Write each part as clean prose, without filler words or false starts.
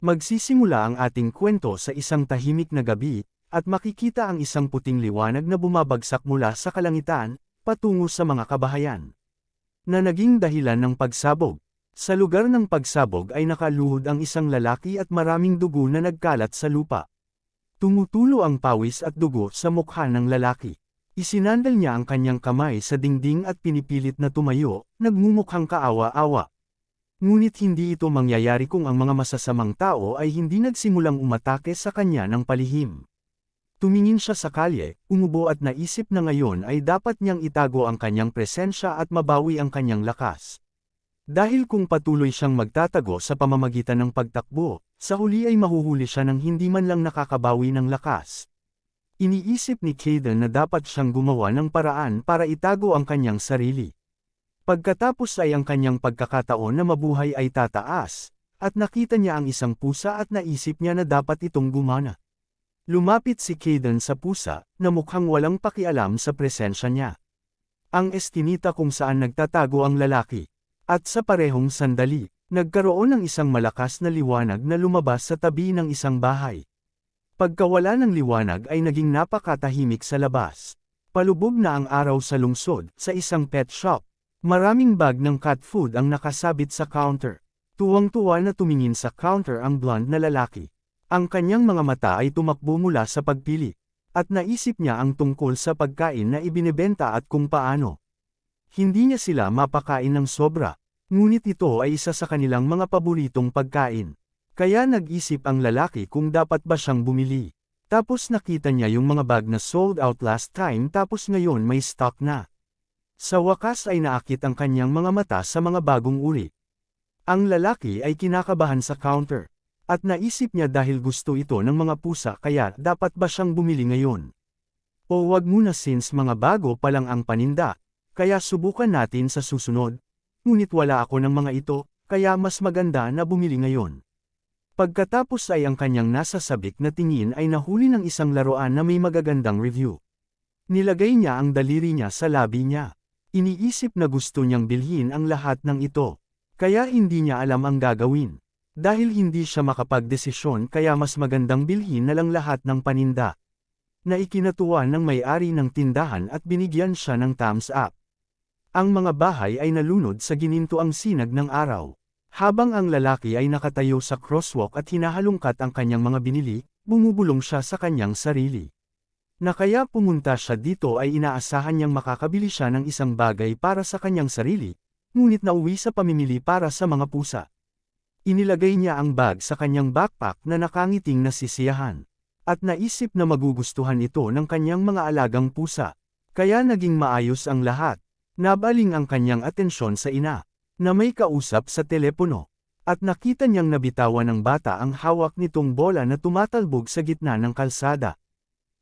Magsisimula ang ating kwento sa isang tahimik na gabi, at makikita ang isang puting liwanag na bumabagsak mula sa kalangitan, patungo sa mga kabahayan. Na naging dahilan ng pagsabog. Sa lugar ng pagsabog ay nakaluhod ang isang lalaki at maraming dugo na nagkalat sa lupa. Tumutulo ang pawis at dugo sa mukha ng lalaki. Isinandal niya ang kanyang kamay sa dingding at pinipilit na tumayo, nagmumukhang kaawa-awa. Ngunit hindi ito mangyayari kung ang mga masasamang tao ay hindi nagsimulang umatake sa kanya ng palihim. Tumingin siya sa kalye, umubo at naisip na ngayon ay dapat niyang itago ang kanyang presensya at mabawi ang kanyang lakas. Dahil kung patuloy siyang magtatago sa pamamagitan ng pagtakbo, sa huli ay mahuhuli siya ng hindi man lang nakakabawi ng lakas. Iniisip ni Caden na dapat siyang gumawa ng paraan para itago ang kanyang sarili. Pagkatapos ay ang kanyang pagkakataon na mabuhay ay tataas, at nakita niya ang isang pusa at naisip niya na dapat itong gumana. Lumapit si Caden sa pusa, na mukhang walang pakialam sa presensya niya. Ang eskinita kung saan nagtatago ang lalaki. At sa parehong sandali, nagkaroon ng isang malakas na liwanag na lumabas sa tabi ng isang bahay. Pagkawala ng liwanag ay naging napakatahimik sa labas. Palubog na ang araw sa lungsod, sa isang pet shop. Maraming bag ng cat food ang nakasabit sa counter. Tuwang-tuwa na tumingin sa counter ang blonde na lalaki. Ang kanyang mga mata ay tumakbo mula sa pagpili. At naisip niya ang tungkol sa pagkain na ibinebenta at kung paano. Hindi niya sila mapakain ng sobra. Ngunit ito ay isa sa kanilang mga paboritong pagkain. Kaya nag-isip ang lalaki kung dapat ba siyang bumili. Tapos nakita niya yung mga bag na sold out last time tapos ngayon may stock na. Sa wakas ay naakit ang kanyang mga mata sa mga bagong uri. Ang lalaki ay kinakabahan sa counter. At naisip niya dahil gusto ito ng mga pusa kaya dapat ba siyang bumili ngayon. O wag muna since mga bago pa lang ang paninda, kaya subukan natin sa susunod. Ngunit wala ako ng mga ito, kaya mas maganda na bumili ngayon. Pagkatapos ay ang kanyang nasa sabik na tingin ay nahuli ng isang laruan na may magagandang review. Nilagay niya ang daliri niya sa labi niya. Iniisip na gusto niyang bilhin ang lahat ng ito. Kaya hindi niya alam ang gagawin. Dahil hindi siya makapagdesisyon kaya mas magandang bilhin na lang lahat ng paninda. Naikinatuwa ng may-ari ng tindahan at binigyan siya ng thumbs up. Ang mga bahay ay nalunod sa gininto ang sinag ng araw. Habang ang lalaki ay nakatayo sa crosswalk at hinahalungkat ang kanyang mga binili, bumubulong siya sa kanyang sarili. Na kaya pumunta siya dito ay inaasahan niyang makakabili siya ng isang bagay para sa kanyang sarili, ngunit nauwi sa pamimili para sa mga pusa. Inilagay niya ang bag sa kanyang backpack na nakangiting nasisiyahan. At naisip na magugustuhan ito ng kanyang mga alagang pusa. Kaya naging maayos ang lahat. Nabaling ang kanyang atensyon sa ina, na may kausap sa telepono. At nakita niyang nabitawan ng bata ang hawak nitong bola na tumatalbog sa gitna ng kalsada.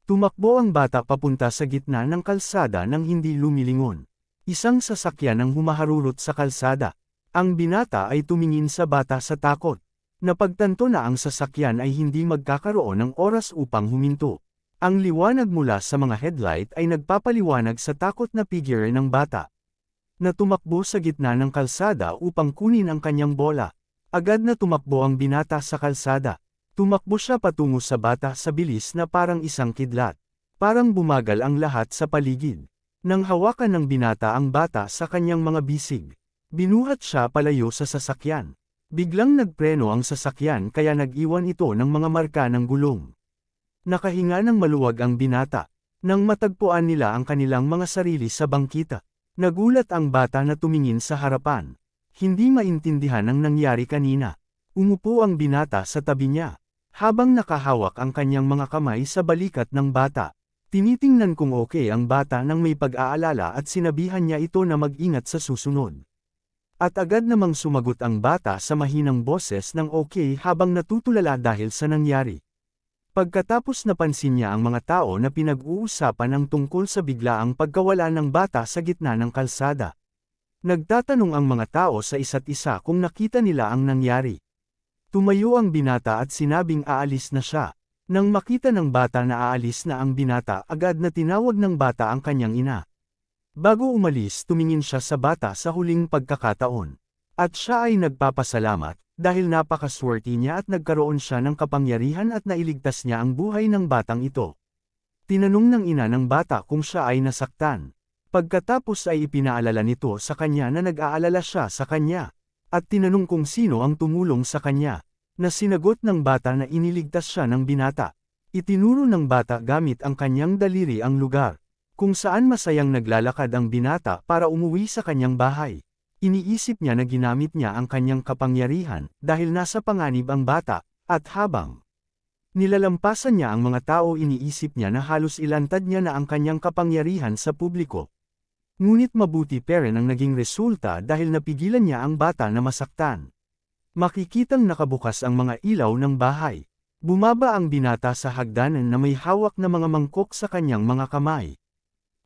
Tumakbo ang bata papunta sa gitna ng kalsada nang hindi lumilingon. Isang sasakyan ang humaharurot sa kalsada. Ang binata ay tumingin sa bata sa takot. Napagtanto na ang sasakyan ay hindi magkakaroon ng oras upang huminto. Ang liwanag mula sa mga headlight ay nagpapaliwanag sa takot na figure ng bata. Na tumakbo sa gitna ng kalsada upang kunin ang kanyang bola. Agad na tumakbo ang binata sa kalsada. Tumakbo siya patungo sa bata sa bilis na parang isang kidlat. Parang bumagal ang lahat sa paligid. Nang hawakan ng binata ang bata sa kanyang mga bisig. Binuhat siya palayo sa sasakyan. Biglang nagpreno ang sasakyan kaya nag-iwan ito ng mga marka ng gulong. Nakahinga ng maluwag ang binata. Nang matagpuan nila ang kanilang mga sarili sa bangkita. Nagulat ang bata na tumingin sa harapan. Hindi maintindihan ang nangyari kanina. Umupo ang binata sa tabi niya. Habang nakahawak ang kanyang mga kamay sa balikat ng bata. Tinitingnan kung okay ang bata nang may pag-aalala at sinabihan niya ito na mag-ingat sa susunod. At agad namang sumagot ang bata sa mahinang boses ng okay habang natutulala dahil sa nangyari. Pagkatapos napansin niya ang mga tao na pinag-uusapan ang tungkol sa biglaang pagkawala ng bata sa gitna ng kalsada. Nagtatanong ang mga tao sa isa't isa kung nakita nila ang nangyari. Tumayo ang binata at sinabing aalis na siya. Nang makita ng bata na aalis na ang binata agad na tinawag ng bata ang kanyang ina. Bago umalis tumingin siya sa bata sa huling pagkakataon. At siya ay nagpapasalamat, dahil napakaswerte niya at nagkaroon siya ng kapangyarihan at nailigtas niya ang buhay ng batang ito. Tinanong ng ina ng bata kung siya ay nasaktan. Pagkatapos ay ipinaalala nito sa kanya na nag-aalala siya sa kanya, at tinanong kung sino ang tumulong sa kanya, na sinagot ng bata na iniligtas siya ng binata. Itinuro ng bata gamit ang kanyang daliri ang lugar, kung saan masayang naglalakad ang binata para umuwi sa kanyang bahay. Iniisip niya na ginamit niya ang kanyang kapangyarihan dahil nasa panganib ang bata, at habang nilalampasan niya ang mga tao iniisip niya na halos ilantad niya na ang kanyang kapangyarihan sa publiko. Ngunit mabuti pa rin ang naging resulta dahil napigilan niya ang bata na masaktan. Makikitang nakabukas ang mga ilaw ng bahay. Bumaba ang binata sa hagdanan na may hawak na mga mangkok sa kanyang mga kamay.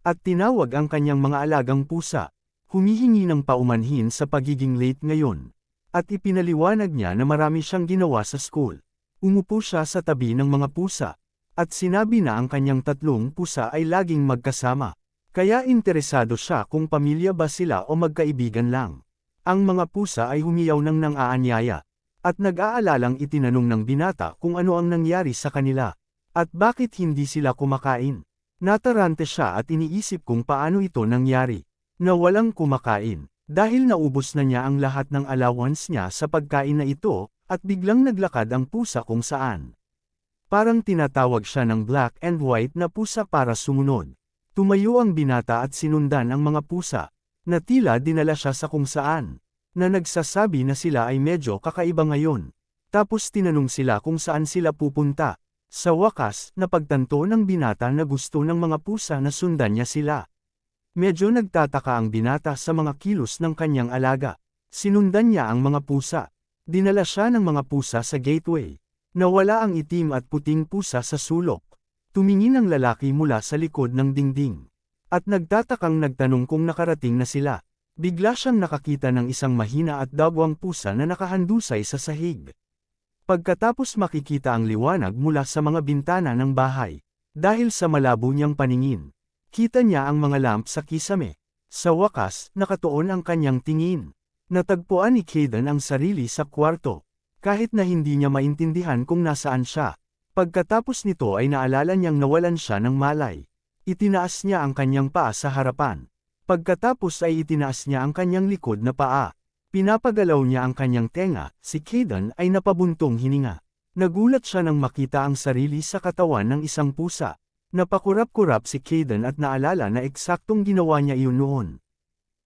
At tinawag ang kanyang mga alagang pusa. Humihingi ng paumanhin sa pagiging late ngayon. At ipinaliwanag niya na marami siyang ginawa sa school. Umupo siya sa tabi ng mga pusa. At sinabi na ang kanyang 3 pusa ay laging magkasama. Kaya interesado siya kung pamilya ba sila o magkaibigan lang. Ang mga pusa ay humiyaw ng nang-aanyaya. At nag-aalalang itinanong ng binata kung ano ang nangyari sa kanila. At bakit hindi sila kumakain. Natarante siya at iniisip kung paano ito nangyari. Na walang kumakain. Dahil naubos na niya ang lahat ng allowance niya sa pagkain na ito, at biglang naglakad ang pusa kung saan. Parang tinatawag siya ng black and white na pusa para sumunod. Tumayo ang binata at sinundan ang mga pusa, na tila dinala siya sa kung saan, na nagsasabi na sila ay medyo kakaiba ngayon. Tapos tinanong sila kung saan sila pupunta. Sa wakas, napagtanto ng binata na gusto ng mga pusa na sundan niya sila. Medyo nagtataka ang binata sa mga kilos ng kanyang alaga. Sinundan niya ang mga pusa. Dinala siya ng mga pusa sa gateway. Nawala ang itim at puting pusa sa sulok. Tumingin ang lalaki mula sa likod ng dingding. At nagtatakang nagtanong kung nakarating na sila. Bigla siyang nakakita ng isang mahina at dagwang pusa na nakahandusay sa sahig. Pagkatapos makikita ang liwanag mula sa mga bintana ng bahay. Dahil sa malabo niyang paningin, kita niya ang mga lamp sa kisame. Sa wakas, nakatuon ang kanyang tingin. Natagpuan ni Caden ang sarili sa kwarto. Kahit na hindi niya maintindihan kung nasaan siya. Pagkatapos nito ay naalala niyang nawalan siya ng malay. Itinaas niya ang kanyang paa sa harapan. Pagkatapos ay itinaas niya ang kanyang likod na paa. Pinapagalaw niya ang kanyang tenga, si Caden ay napabuntong hininga. Nagulat siya nang makita ang sarili sa katawan ng isang pusa. Napakurap-kurap si Caden at naalala na eksaktong ginawa niya iyon noon.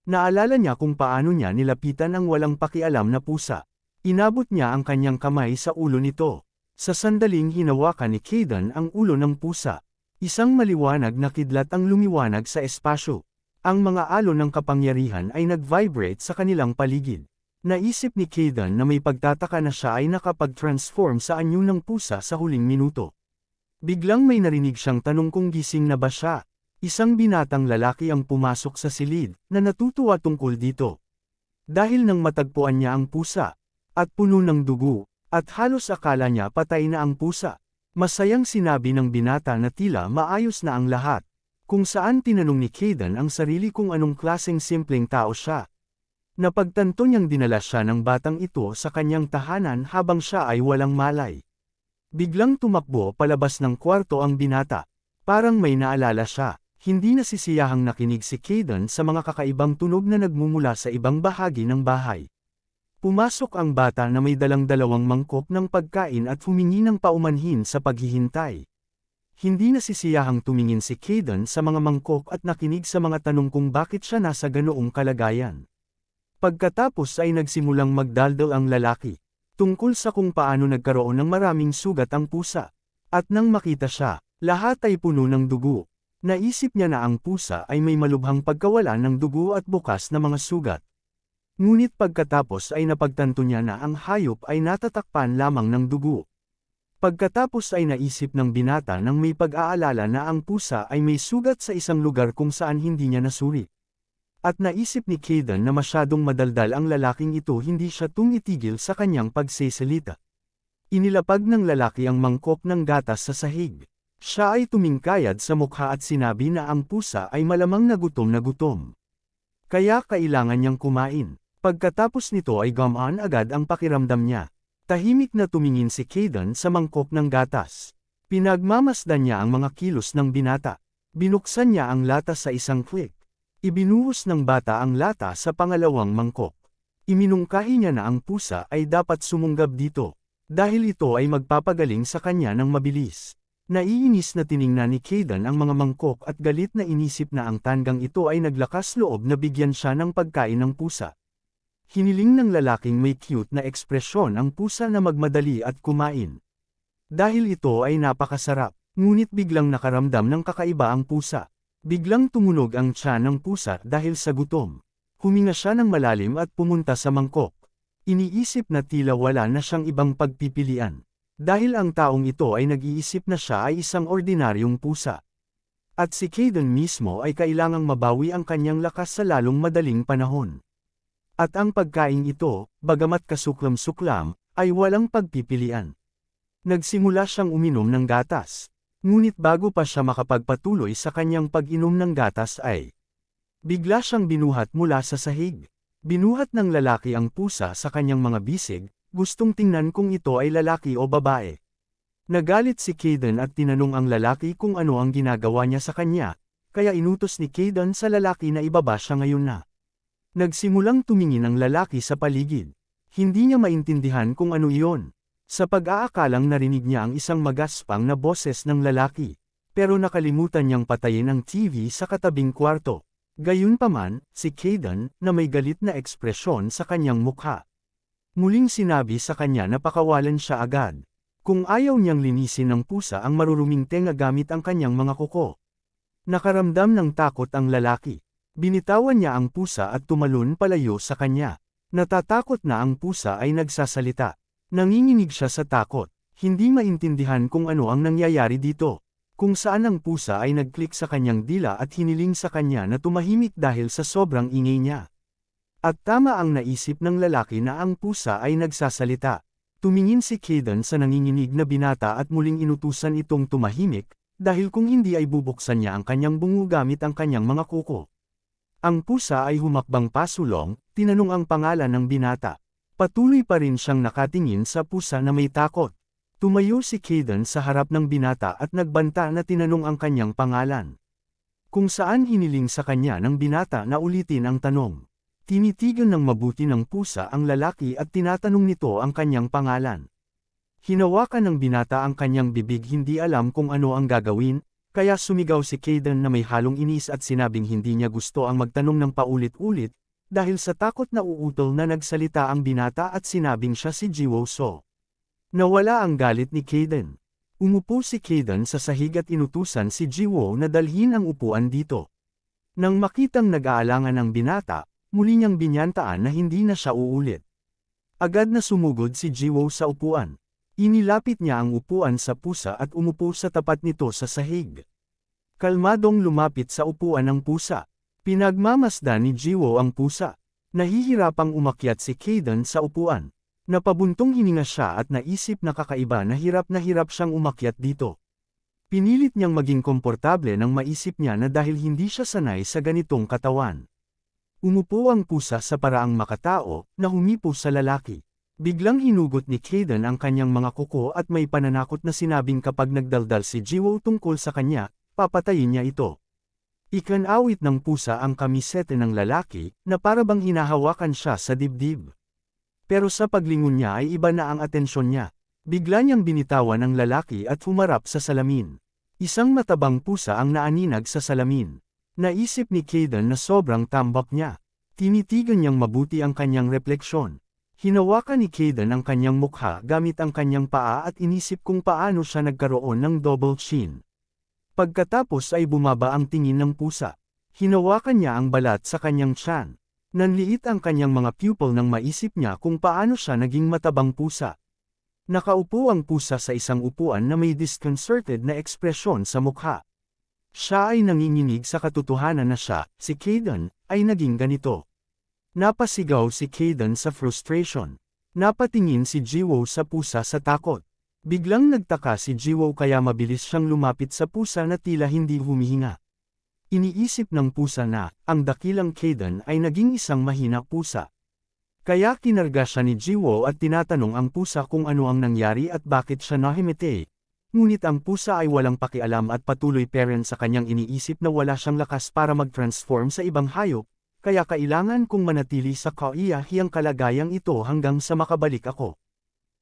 Naalala niya kung paano niya nilapitan ang walang pakialam na pusa. Inabot niya ang kanyang kamay sa ulo nito. Sa sandaling hinawakan ni Caden ang ulo ng pusa. Isang maliwanag na kidlat ang lumiwanag sa espasyo. Ang mga alon ng kapangyarihan ay nag-vibrate sa kanilang paligid. Naisip ni Caden na may pagtataka na siya ay nakapag-transform sa anyo ng pusa sa huling minuto. Biglang may narinig siyang tanong kung gising na ba siya. Isang binatang lalaki ang pumasok sa silid, na natutuwa tungkol dito. Dahil nang matagpuan niya ang pusa, at puno ng dugo, at halos akala niya patay na ang pusa. Masayang sinabi ng binata na tila maayos na ang lahat. Kung saan tinanong ni Caden ang sarili kung anong klaseng simpleng tao siya. Napagtanto niyang dinala siya ng batang ito sa kanyang tahanan habang siya ay walang malay. Biglang tumakbo palabas ng kwarto ang binata. Parang may naalala siya. Hindi nasisiyahang nakinig si Caden sa mga kakaibang tunog na nagmumula sa ibang bahagi ng bahay. Pumasok ang bata na may dalang 2 mangkok ng pagkain at humingi ng paumanhin sa paghihintay. Hindi nasisiyahang tumingin si Caden sa mga mangkok at nakinig sa mga tanong kung bakit siya nasa ganoong kalagayan. Pagkatapos ay nagsimulang magdaldal ang lalaki, tungkol sa kung paano nagkaroon ng maraming sugat ang pusa. At nang makita siya, lahat ay puno ng dugo. Naisip niya na ang pusa ay may malubhang pagkawala ng dugo at bukas na mga sugat. Ngunit pagkatapos ay napagtanto niya na ang hayop ay natatakpan lamang ng dugo. Pagkatapos ay naisip ng binata nang may pag-aalala na ang pusa ay may sugat sa isang lugar kung saan hindi niya nasuri. At naisip ni Caden na masyadong madaldal ang lalaking ito, hindi siya tumitigil sa kanyang pagsesalita. Inilapag ng lalaki ang mangkok ng gatas sa sahig. Siya ay tumingkayad sa mukha at sinabi na ang pusa ay malamang na gutom na gutom. Kaya kailangan niyang kumain. Pagkatapos nito ay gumaan agad ang pakiramdam niya. Tahimik na tumingin si Kayden sa mangkok ng gatas. Pinagmamasdan niya ang mga kilos ng binata. Binuksan niya ang lata sa isang click. Ibinuhos ng bata ang lata sa pangalawang mangkok. Iminungkahi niya na ang pusa ay dapat sumunggab dito, dahil ito ay magpapagaling sa kanya ng mabilis. Naiinis na tiningnan ni Kayden ang mga mangkok at galit na inisip na ang tandang ito ay naglakas loob na bigyan siya ng pagkain ng pusa. Hiniling ng lalaking may cute na ekspresyon ang pusa na magmadali at kumain. Dahil ito ay napakasarap, ngunit biglang nakaramdam ng kakaiba ang pusa. Biglang tumunog ang tiyan ng pusa dahil sa gutom. Huminga siya ng malalim at pumunta sa mangkok. Iniisip na tila wala na siyang ibang pagpipilian. Dahil ang taong ito ay nag-iisip na siya ay isang ordinaryong pusa. At si Kayden mismo ay kailangang mabawi ang kanyang lakas sa lalong madaling panahon. At ang pagkain ito, bagamat kasuklam-suklam, ay walang pagpipilian. Nagsimula siyang uminom ng gatas. Ngunit bago pa siya makapagpatuloy sa kanyang pag-inom ng gatas ay bigla siyang binuhat mula sa sahig. Binuhat ng lalaki ang pusa sa kanyang mga bisig, gustong tingnan kung ito ay lalaki o babae. Nagalit si Kayden at tinanong ang lalaki kung ano ang ginagawa niya sa kanya, kaya inutos ni Kayden sa lalaki na ibaba siya ngayon na. Nagsimulang tumingin ang lalaki sa paligid. Hindi niya maintindihan kung ano iyon. Sa pag-aakalang narinig niya ang isang magaspang na boses ng lalaki, pero nakalimutan niyang patayin ang TV sa katabing kwarto. Gayunpaman, si Kayden, na may galit na ekspresyon sa kanyang mukha. Muling sinabi sa kanya na pakawalan siya agad. Kung ayaw niyang linisin ng pusa ang maruruming tenga gamit ang kanyang mga kuko. Nakaramdam ng takot ang lalaki. Binitawan niya ang pusa at tumalon palayo sa kanya. Natatakot na ang pusa ay nagsasalita. Nanginginig siya sa takot. Hindi maintindihan kung ano ang nangyayari dito. Kung saan ang pusa ay nag-click sa kanyang dila at hiniling sa kanya na tumahimik dahil sa sobrang ingay niya. At tama ang naisip ng lalaki na ang pusa ay nagsasalita. Tumingin si Kayden sa nanginginig na binata at muling inutusan itong tumahimik, dahil kung hindi ay bubuksan niya ang kanyang bungo gamit ang kanyang mga kuko. Ang pusa ay humakbang pasulong, tinanong ang pangalan ng binata. Patuloy pa rin siyang nakatingin sa pusa na may takot. Tumayo si Kayden sa harap ng binata at nagbanta na tinanong ang kanyang pangalan. Kung saan hiniling sa kanya ng binata na ulitin ang tanong. Tinitigan ng mabuti ng pusa ang lalaki at tinatanong nito ang kanyang pangalan. Hinawakan ng binata ang kanyang bibig, hindi alam kung ano ang gagawin, kaya sumigaw si Kayden na may halong inis at sinabing hindi niya gusto ang magtanong ng paulit-ulit, dahil sa takot na uutol na nagsalita ang binata at sinabing siya si Jiwoo So. Nawala ang galit ni Kayden. Umupo si Kayden sa sahig at inutusan si Jiwoo na dalhin ang upuan dito. Nang makitang nag-aalangan ang binata, muli niyang binyantaan na hindi na siya uulit. Agad na sumugod si Jiwoo sa upuan. Inilapit niya ang upuan sa pusa at umupo sa tapat nito sa sahig. Kalmadong lumapit sa upuan ng pusa. Pinagmamasdan ni Jiwoo ang pusa. Nahihirapang umakyat si Kayden sa upuan. Napabuntong hininga siya at naisip na kakaiba na hirap siyang umakyat dito. Pinilit niyang maging komportable nang maisip niya na dahil hindi siya sanay sa ganitong katawan. Umupo ang pusa sa paraang makatao, na humipo sa lalaki. Biglang hinugot ni Kayden ang kanyang mga kuko at may pananakot na sinabing kapag nagdaldal si Jiwoo tungkol sa kanya, papatayin niya ito. Ikanawit ng pusa ang kamisete ng lalaki, na parabang hinahawakan siya sa dibdib. Pero sa paglingon niya ay iba na ang atensyon niya. Bigla niyang binitawan ang lalaki at humarap sa salamin. Isang matabang pusa ang naaninag sa salamin. Naisip ni Kayden na sobrang tambak niya. Tinitigan niyang mabuti ang kanyang refleksyon. Hinawakan ni Kayden ang kanyang mukha gamit ang kanyang paa at inisip kung paano siya nagkaroon ng double chin. Pagkatapos ay bumaba ang tingin ng pusa. Hinawakan niya ang balat sa kanyang tiyan. Nanliit ang kanyang mga pupil nang maisip niya kung paano siya naging matabang pusa. Nakaupo ang pusa sa isang upuan na may disconcerted na ekspresyon sa mukha. Siya ay nanginginig sa katotohanan na siya, si Kayden, ay naging ganito. Napasigaw si Kayden sa frustration. Napatingin si Jiwoo sa pusa sa takot. Biglang nagtaka si Jiwoo kaya mabilis siyang lumapit sa pusa na tila hindi humihinga. Iniisip ng pusa na, ang dakilang Kayden ay naging isang mahina pusa. Kaya kinarga siya ni Jiwoo at tinatanong ang pusa kung ano ang nangyari at bakit siya nahimete. Ngunit ang pusa ay walang pakialam at patuloy parent sa kanyang iniisip na wala siyang lakas para mag-transform sa ibang hayop, kaya kailangan kong manatili sa kaiyahiyang kalagayang ito hanggang sa makabalik ako.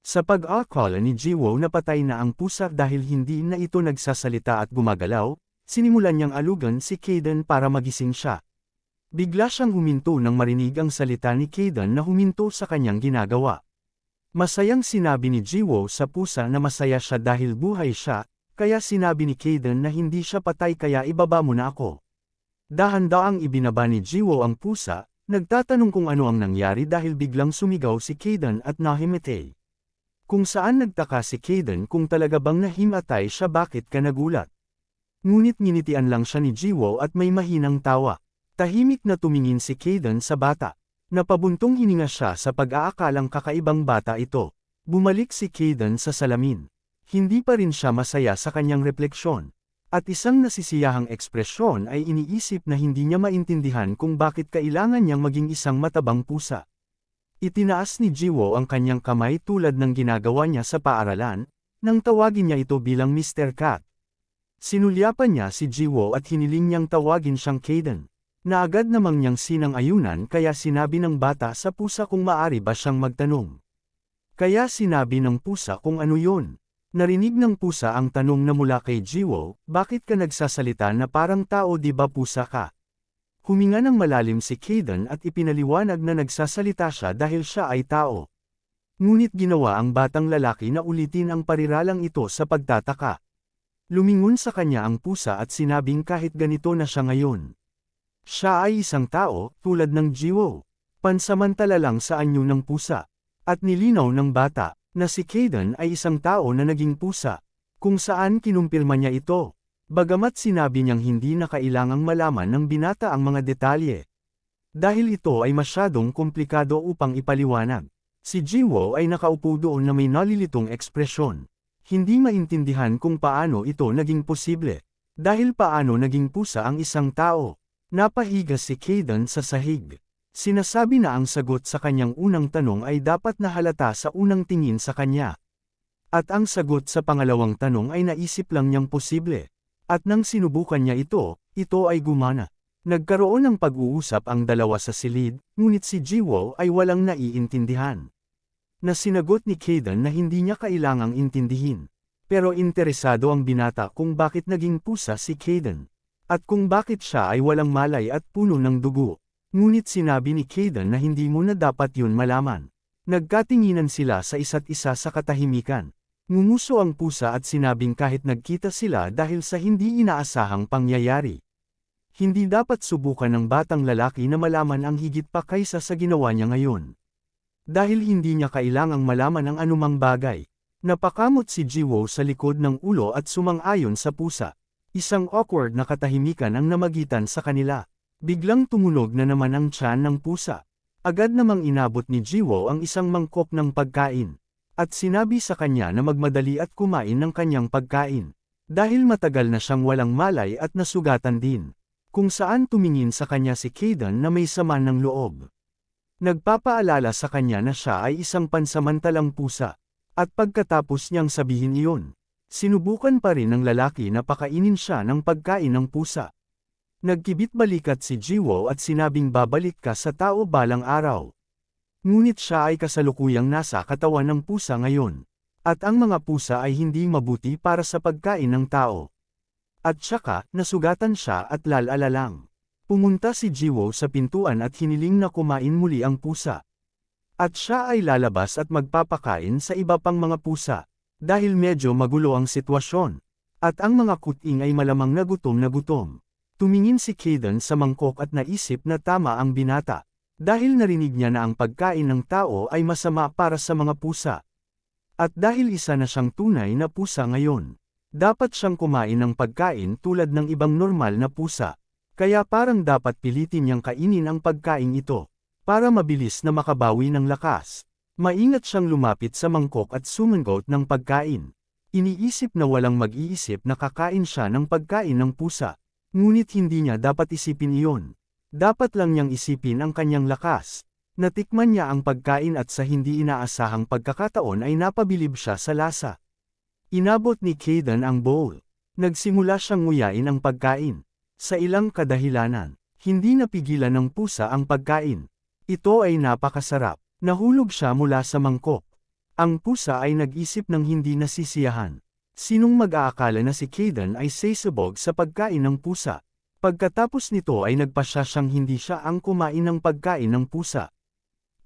Sa pag-akala ni Jiwoo na patay na ang pusa dahil hindi na ito nagsasalita at gumagalaw, sinimulan niyang alugan si Kayden para magising siya. Bigla siyang huminto nang marinig ang salita ni Kayden na huminto sa kanyang ginagawa. Masayang sinabi ni Jiwoo sa pusa na masaya siya dahil buhay siya, kaya sinabi ni Kayden na hindi siya patay kaya ibaba mo na ako. Dahan-daang ibinaba ni Jiwoo ang pusa, nagtatanong kung ano ang nangyari dahil biglang sumigaw si Kayden at nahimete. Kung saan nagtaka si Kayden kung talaga bang nahimatay siya bakit ka nagulat. Ngunit nginitian lang siya ni Jiwoo at may mahinang tawa. Tahimik na tumingin si Kayden sa bata. Napabuntong hininga siya sa pag-aakalang kakaibang bata ito. Bumalik si Kayden sa salamin. Hindi pa rin siya masaya sa kanyang refleksyon. At isang nasisiyahang ekspresyon ay iniisip na hindi niya maintindihan kung bakit kailangan niyang maging isang matabang pusa. Itinaas ni Jiwoo ang kanyang kamay tulad ng ginagawa niya sa paaralan, nang tawagin niya ito bilang Mr. Cat. Sinulyapan niya si Jiwoo at hiniling niyang tawagin siyang Kayden. Na agad namang niyang sinang-ayunan kaya sinabi ng bata sa pusa kung maaari ba siyang magtanong. Kaya sinabi ng pusa kung ano yun. Narinig ng pusa ang tanong na mula kay Jiwoo, bakit ka nagsasalita na parang tao di ba pusa ka? Huminga ng malalim si Kayden at ipinaliwanag na nagsasalita siya dahil siya ay tao. Ngunit ginawa ang batang lalaki na ulitin ang pariralang ito sa pagtataka. Lumingon sa kanya ang pusa at sinabing kahit ganito na siya ngayon. Siya ay isang tao, tulad ng Jiwoo. Pansamantala lang sa anyo ng pusa. At nilinaw ng bata, na si Kayden ay isang tao na naging pusa, kung saan kinumpirma niya ito. Bagamat sinabi niyang hindi na kailangang malaman ng binata ang mga detalye. Dahil ito ay masyadong komplikado upang ipaliwanag. Si Jiwoo ay nakaupo doon na may nalilitong ekspresyon. Hindi maintindihan kung paano ito naging posible. Dahil paano naging pusa ang isang tao. Napahiga si Kayden sa sahig. Sinasabi na ang sagot sa kanyang unang tanong ay dapat na halata sa unang tingin sa kanya. At ang sagot sa pangalawang tanong ay naisip lang niyang posible. At nang sinubukan niya ito ay gumana. Nagkaroon ng pag-uusap ang dalawa sa silid, ngunit si Jiwoo ay walang naiintindihan. Na sinagot ni Kayden na hindi niya kailangang intindihin. Pero interesado ang binata kung bakit naging pusa si Kayden. At kung bakit siya ay walang malay at puno ng dugo. Ngunit sinabi ni Kayden na hindi mo na dapat yun malaman. Nagkatinginan sila sa isa't isa sa katahimikan. Ngumuso ang pusa at sinabing kahit nagkita sila dahil sa hindi inaasahang pangyayari. Hindi dapat subukan ng batang lalaki na malaman ang higit pa kaysa sa ginawa niya ngayon. Dahil hindi niya kailangang malaman ang anumang bagay. Napakamot si Jiwoo sa likod ng ulo at sumang-ayon sa pusa. Isang awkward na katahimikan ang namagitan sa kanila. Biglang tumunog na naman ang tiyan ng pusa. Agad namang inabot ni Jiwoo ang isang mangkok ng pagkain. At sinabi sa kanya na magmadali at kumain ng kanyang pagkain. Dahil matagal na siyang walang malay at nasugatan din. Kung saan tumingin sa kanya si Kayden na may sama ng loob. Nagpapaalala sa kanya na siya ay isang pansamantalang pusa. At pagkatapos niyang sabihin iyon, sinubukan pa rin ng lalaki na pakainin siya ng pagkain ng pusa. Nagkibit balikat si Jiwoo at sinabing babalik ka sa tao balang araw. Ngunit siya ay kasalukuyang nasa katawan ng pusa ngayon. At ang mga pusa ay hindi mabuti para sa pagkain ng tao. At saka, nasugatan siya at lalala lang. Pumunta si Jiwoo sa pintuan at hiniling na kumain muli ang pusa. At siya ay lalabas at magpapakain sa iba pang mga pusa. Dahil medyo magulo ang sitwasyon. At ang mga kuting ay malamang na gutom. Tumingin si Kayden sa mangkok at naisip na tama ang binata. Dahil narinig niya na ang pagkain ng tao ay masama para sa mga pusa. At dahil isa na siyang tunay na pusa ngayon, dapat siyang kumain ng pagkain tulad ng ibang normal na pusa. Kaya parang dapat pilitin niyang kainin ang pagkain ito, para mabilis na makabawi ng lakas. Maingat siyang lumapit sa mangkok at sumangot ng pagkain. Iniisip na walang mag-iisip na kakain siya ng pagkain ng pusa. Ngunit hindi niya dapat isipin iyon. Dapat lang niyang isipin ang kanyang lakas. Natikman niya ang pagkain at sa hindi inaasahang pagkakataon ay napabilib siya sa lasa. Inabot ni Kayden ang bowl. Nagsimula siyang nguyain ang pagkain. Sa ilang kadahilanan, hindi napigilan ng pusa ang pagkain. Ito ay napakasarap. Nahulog siya mula sa mangkok. Ang pusa ay nag-isip ng hindi nasisiyahan. Sinong mag-aakala na si Kayden ay sasabog sa pagkain ng pusa? Pagkatapos nito ay nagpasya siyang hindi siya ang kumain ng pagkain ng pusa.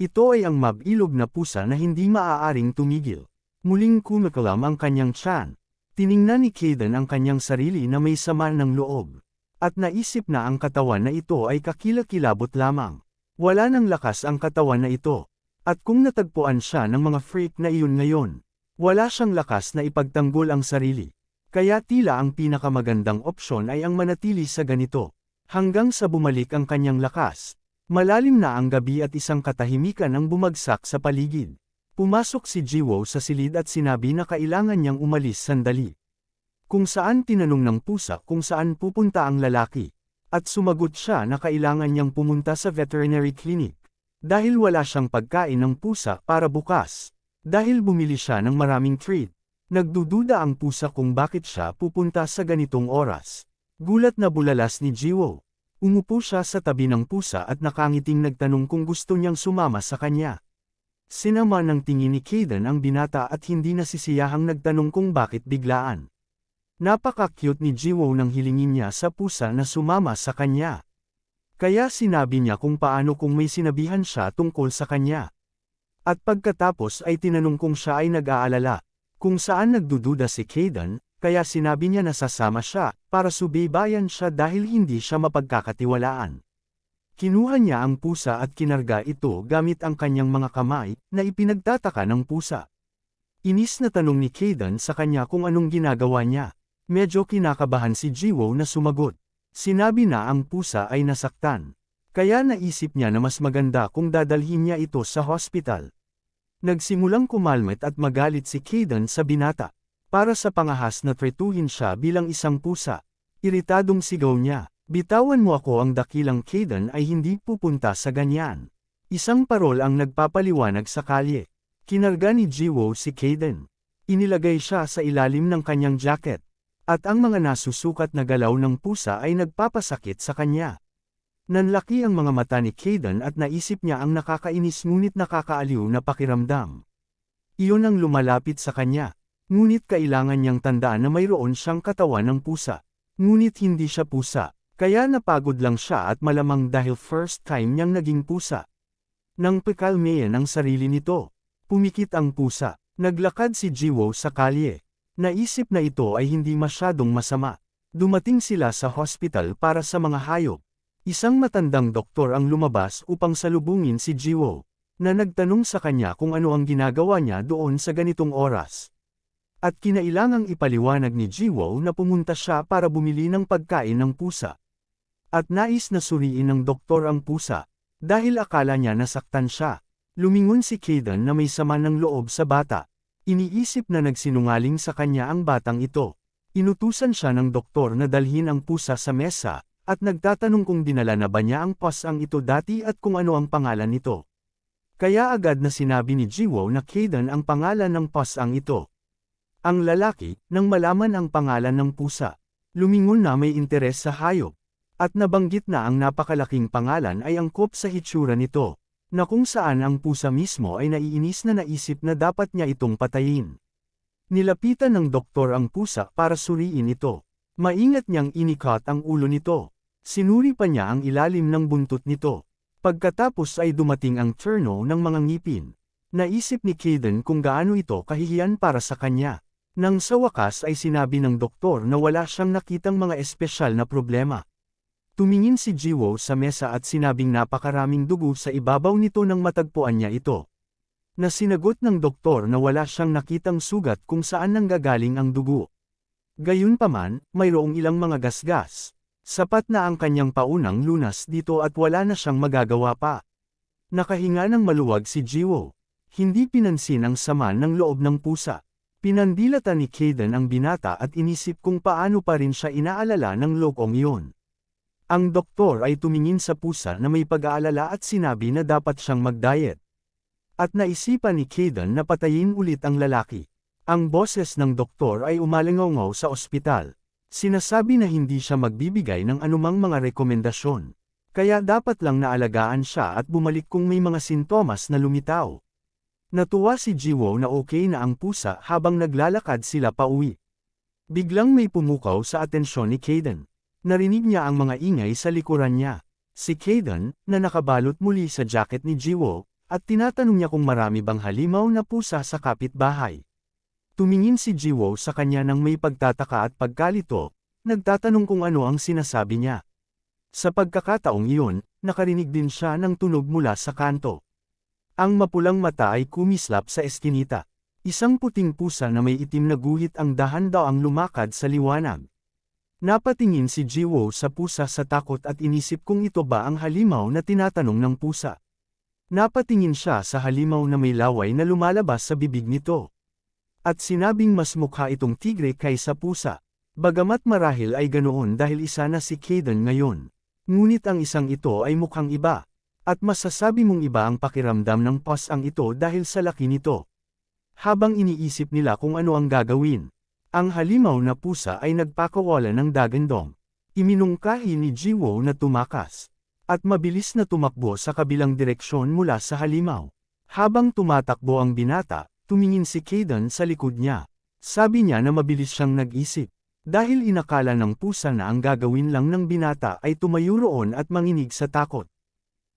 Ito ay ang mabilog na pusa na hindi maaaring tumigil. Muling kumakalam ang kanyang tiyan. Tiningnan ni Kayden ang kanyang sarili na may sama ng loob. At naisip na ang katawan na ito ay kakilakilabot lamang. Wala ng lakas ang katawan na ito. At kung natagpuan siya ng mga freak na iyon ngayon, wala siyang lakas na ipagtanggol ang sarili. Kaya tila ang pinakamagandang opsyon ay ang manatili sa ganito. Hanggang sa bumalik ang kanyang lakas. Malalim na ang gabi at isang katahimikan ang bumagsak sa paligid. Pumasok si Jiwoo sa silid at sinabi na kailangan niyang umalis sandali. Kung saan tinanong ng pusa kung saan pupunta ang lalaki. At sumagot siya na kailangan niyang pumunta sa veterinary clinic. Dahil wala siyang pagkain ng pusa para bukas. Dahil bumili siya ng maraming treat. Nagdududa ang pusa kung bakit siya pupunta sa ganitong oras. Gulat na bulalas ni Jiwoo. Umupo siya sa tabi ng pusa at nakangiting nagtanong kung gusto niyang sumama sa kanya. Sinama ng tingin ni Kayden ang binata at hindi nasisiyahang nagtanong kung bakit biglaan. Napaka-cute ni Jiwoo nang hilingin niya sa pusa na sumama sa kanya. Kaya sinabi niya kung paano kung may sinabihan siya tungkol sa kanya. At pagkatapos ay tinanong kung siya ay nag-aalala, kung saan nagdududa si Kayden. Kaya sinabi niya na sasama siya, para subaybayan siya dahil hindi siya mapagkakatiwalaan. Kinuha niya ang pusa at kinarga ito gamit ang kanyang mga kamay, na ipinagtataka ng pusa. Inis na tanong ni Kayden sa kanya kung anong ginagawa niya. Medyo kinakabahan si Jiwoo na sumagot. Sinabi na ang pusa ay nasaktan. Kaya naisip niya na mas maganda kung dadalhin niya ito sa hospital. Nagsimulang kumalmet at magalit si Kayden sa binata. Para sa pangahas na tretuhin siya bilang isang pusa. Iritadong sigaw niya, bitawan mo ako ang dakilang Kayden ay hindi pupunta sa ganyan. Isang parol ang nagpapaliwanag sa kalye. Kinarga ni Jiwoo si Kayden. Inilagay siya sa ilalim ng kanyang jacket. At ang mga nasusukat na galaw ng pusa ay nagpapasakit sa kanya. Nanlaki ang mga mata ni Kayden at naisip niya ang nakakainis ngunit nakakaaliw na pakiramdam. Iyon ang lumalapit sa kanya. Ngunit kailangan niyang tandaan na mayroon siyang katawan ng pusa. Ngunit hindi siya pusa, kaya napagod lang siya at malamang dahil first time niyang naging pusa. Nang pakalmayan ang sarili nito, pumikit ang pusa. Naglakad si Jiwoo sa kalye. Naisip na ito ay hindi masyadong masama. Dumating sila sa hospital para sa mga hayop. Isang matandang doktor ang lumabas upang salubungin si Jiwoo, na nagtanong sa kanya kung ano ang ginagawa niya doon sa ganitong oras. At kinailangang ipaliwanag ni Jiwoo na pumunta siya para bumili ng pagkain ng pusa. At nais na suriin ng doktor ang pusa, dahil akala niya nasaktan siya. Lumingon si Kayden na may sama ng loob sa bata. Iniisip na nagsinungaling sa kanya ang batang ito. Inutusan siya ng doktor na dalhin ang pusa sa mesa, at nagtatanong kung dinala na ba niya ang pusang ito dati at kung ano ang pangalan nito. Kaya agad na sinabi ni Jiwoo na Kayden ang pangalan ng pusang ito. Ang lalaki, nang malaman ang pangalan ng pusa, lumingon na may interes sa hayop. At nabanggit na ang napakalaking pangalan ay angkop sa hitsura nito, na kung saan ang pusa mismo ay naiinis na naisip na dapat niya itong patayin. Nilapitan ng doktor ang pusa para suriin ito. Maingat niyang inikot ang ulo nito. Sinuri pa niya ang ilalim ng buntot nito. Pagkatapos ay dumating ang turno ng mga ngipin. Naisip ni Kayden kung gaano ito kahihiyan para sa kanya. Nang sa wakas ay sinabi ng doktor na wala siyang nakitang mga espesyal na problema. Tumingin si Jiwoo sa mesa at sinabing napakaraming dugo sa ibabaw nito nang matagpuan niya ito. Na sinagot ng doktor na wala siyang nakitang sugat kung saan nanggagaling ang dugo. Gayunpaman, mayroong ilang mga gasgas. Sapat na ang kanyang paunang lunas dito at wala na siyang magagawa pa. Nakahinga ng maluwag si Jiwoo. Hindi pinansin ang sama ng loob ng pusa. Pinandilatan ni Kayden ang binata at inisip kung paano pa rin siya inaalala ng lokong iyon. Ang doktor ay tumingin sa pusa na may pag-aalala at sinabi na dapat siyang mag-diet. At naisipan ni Caden na patayin ulit ang lalaki. Ang boses ng doktor ay umalingaw sa ospital. Sinasabi na hindi siya magbibigay ng anumang mga rekomendasyon. Kaya dapat lang naalagaan siya at bumalik kung may mga sintomas na lumitaw. Natuwa si Jiwoo na okay na ang pusa habang naglalakad sila pauwi. Biglang may pumukaw sa atensyon ni Caden. Narinig niya ang mga ingay sa likuran niya. Si Caden, na nakabalot muli sa jacket ni Jiwoo, at tinatanong niya kung marami bang halimaw na pusa sa kapitbahay. Tumingin si Jiwoo sa kanya nang may pagtataka at pagkalito, nagtatanong kung ano ang sinasabi niya. Sa pagkakataong iyon, nakarinig din siya ng tunog mula sa kanto. Ang mapulang mata ay kumislap sa eskinita. Isang puting pusa na may itim na guhit ang dahan-daang lumakad sa liwanag. Napatingin si Jiwoo sa pusa sa takot at inisip kung ito ba ang halimaw na tinatanong ng pusa. Napatingin siya sa halimaw na may laway na lumalabas sa bibig nito. At sinabing mas mukha itong tigre kaysa pusa. Bagamat marahil ay ganoon dahil isa na si Caden ngayon. Ngunit ang isang ito ay mukhang iba. At masasabi mong iba ang pakiramdam ng pusang ito dahil sa laki nito. Habang iniisip nila kung ano ang gagawin, ang halimaw na pusa ay nagpakawala ng dagandong. Iminungkahi ni Jiwoo na tumakas. At mabilis na tumakbo sa kabilang direksyon mula sa halimaw. Habang tumatakbo ang binata, tumingin si Caden sa likod niya. Sabi niya na mabilis siyang nag-isip. Dahil inakala ng pusa na ang gagawin lang ng binata ay tumayo roon at manginig sa takot.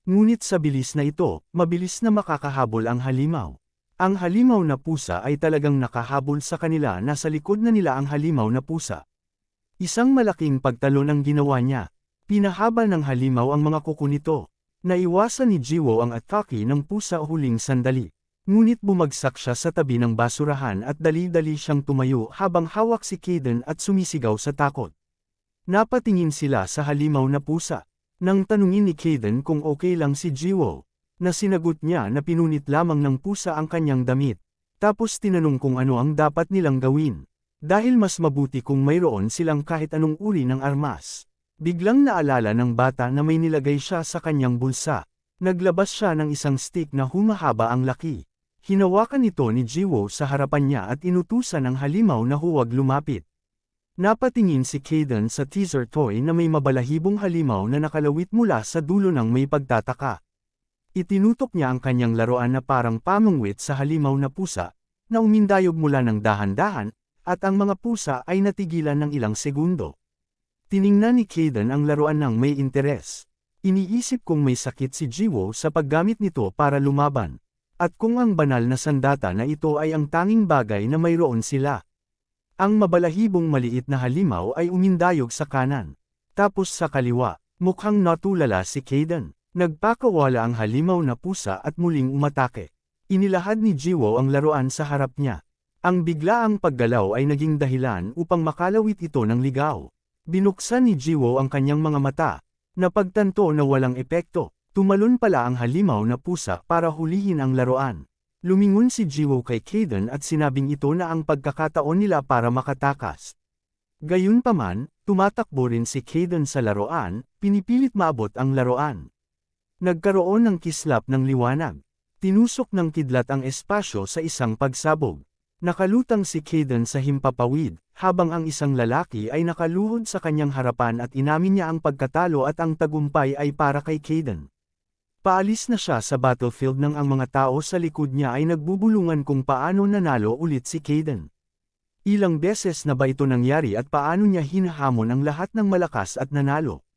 Ngunit sa bilis na ito, mabilis na makakahabol ang halimaw. Ang halimaw na pusa ay talagang nakahabol sa kanila na sa likod na nila ang halimaw na pusa. Isang malaking pagtalon ang ginawa niya. Pinahaba ng halimaw ang mga kuko nito. Naiwasan ni Jiwoo ang atake ng pusa huling sandali. Ngunit bumagsak siya sa tabi ng basurahan at dali-dali siyang tumayo habang hawak si Caden at sumisigaw sa takot. Napatingin sila sa halimaw na pusa. Nang tanungin ni Caden kung okay lang si Jiwoo, na sinagot niya na pinunit lamang ng pusa ang kanyang damit. Tapos tinanong kung ano ang dapat nilang gawin. Dahil mas mabuti kung mayroon silang kahit anong uri ng armas. Biglang naalala ng bata na may nilagay siya sa kanyang bulsa. Naglabas siya ng isang stick na humahaba ang laki. Hinawakan ito ni Jiwoo sa harapan niya at inutusan ang halimaw na huwag lumapit. Napatingin si Caden sa teaser toy na may mabalahibong halimaw na nakalawit mula sa dulo ng may pagtataka. Itinutok niya ang kanyang laruan na parang pamungwit sa halimaw na pusa, na umindayog mula ng dahan-dahan, at ang mga pusa ay natigilan ng ilang segundo. Tiningnan ni Caden ang laruan ng may interes. Iniisip kung may sakit si Jiwoo sa paggamit nito para lumaban, at kung ang banal na sandata na ito ay ang tanging bagay na mayroon sila. Ang mabalahibong maliit na halimaw ay umindayog sa kanan. Tapos sa kaliwa, mukhang natulala si Caden. Nagpakawala ang halimaw na pusa at muling umatake. Inilahad ni Jiwoo ang laruan sa harap niya. Ang biglaang paggalaw ay naging dahilan upang makalawit ito ng ligaw. Binuksan ni Jiwoo ang kanyang mga mata. Napagtanto na walang epekto. Tumalon pala ang halimaw na pusa para hulihin ang laruan. Lumingon si Jiwoo kay Caden at sinabing ito na ang pagkakataon nila para makatakas. Gayunpaman, tumatakbo rin si Caden sa laruan, pinipilit maabot ang laruan. Nagkaroon ng kislap ng liwanag. Tinusok ng kidlat ang espasyo sa isang pagsabog. Nakalutang si Caden sa himpapawid, habang ang isang lalaki ay nakaluhod sa kanyang harapan at inamin niya ang pagkatalo at ang tagumpay ay para kay Caden. Paalis na siya sa battlefield nang ang mga tao sa likod niya ay nagbubulungan kung paano nanalo ulit si Caden. Ilang beses na ba ito nangyari at paano niya hinahamon ang lahat ng malakas at nanalo?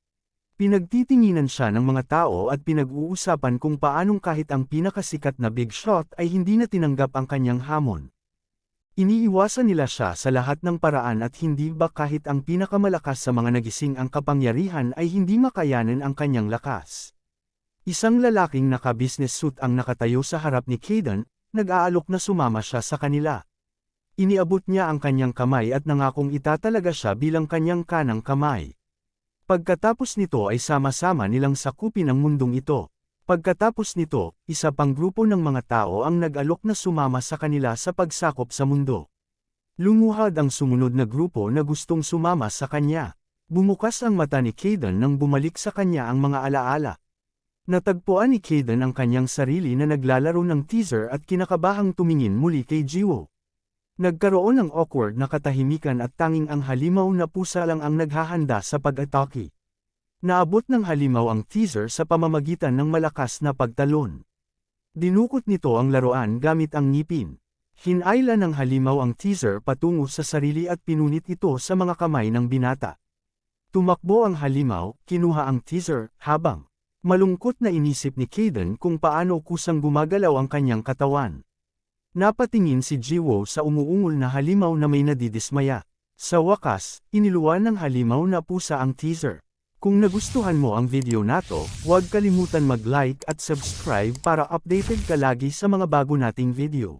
Pinagtitinginan siya ng mga tao at pinag-uusapan kung paanong kahit ang pinakasikat na big shot ay hindi na tinanggap ang kanyang hamon. Iniiwasan nila siya sa lahat ng paraan at hindi ba kahit ang pinakamalakas sa mga nagising ang kapangyarihan ay hindi makayanan ang kanyang lakas. Isang lalaking naka-business suit ang nakatayo sa harap ni Caden, nag-aalok na sumama siya sa kanila. Iniabot niya ang kanyang kamay at nangakong itatalaga siya bilang kanyang kanang kamay. Pagkatapos nito ay sama-sama nilang sakupin ang mundong ito. Pagkatapos nito, isa pang grupo ng mga tao ang nag-alok na sumama sa kanila sa pagsakop sa mundo. Lumuhad ang sumunod na grupo na gustong sumama sa kanya. Bumukas ang mata ni Kayden nang bumalik sa kanya ang mga alaala. Natagpuan ni Kayden ang kanyang sarili na naglalaro ng teaser at kinakabahang tumingin muli kay Jiwoo. Nagkaroon ng awkward na katahimikan at tanging ang halimaw na pusa lang ang naghahanda sa pag-atake. Naabot ng halimaw ang teaser sa pamamagitan ng malakas na pagtalon. Dinukot nito ang laruan gamit ang ngipin. Hinayla ng halimaw ang teaser patungo sa sarili at pinunit ito sa mga kamay ng binata. Tumakbo ang halimaw, kinuha ang teaser, habang malungkot na inisip ni Kayden kung paano kusang gumagalaw ang kanyang katawan. Napatingin si Jiwoo sa umuungol na halimaw na may nadidismaya. Sa wakas, iniluwan ng halimaw na pusa ang teaser. Kung nagustuhan mo ang video nato, huwag kalimutan mag-like at subscribe para updated ka lagi sa mga bago nating video.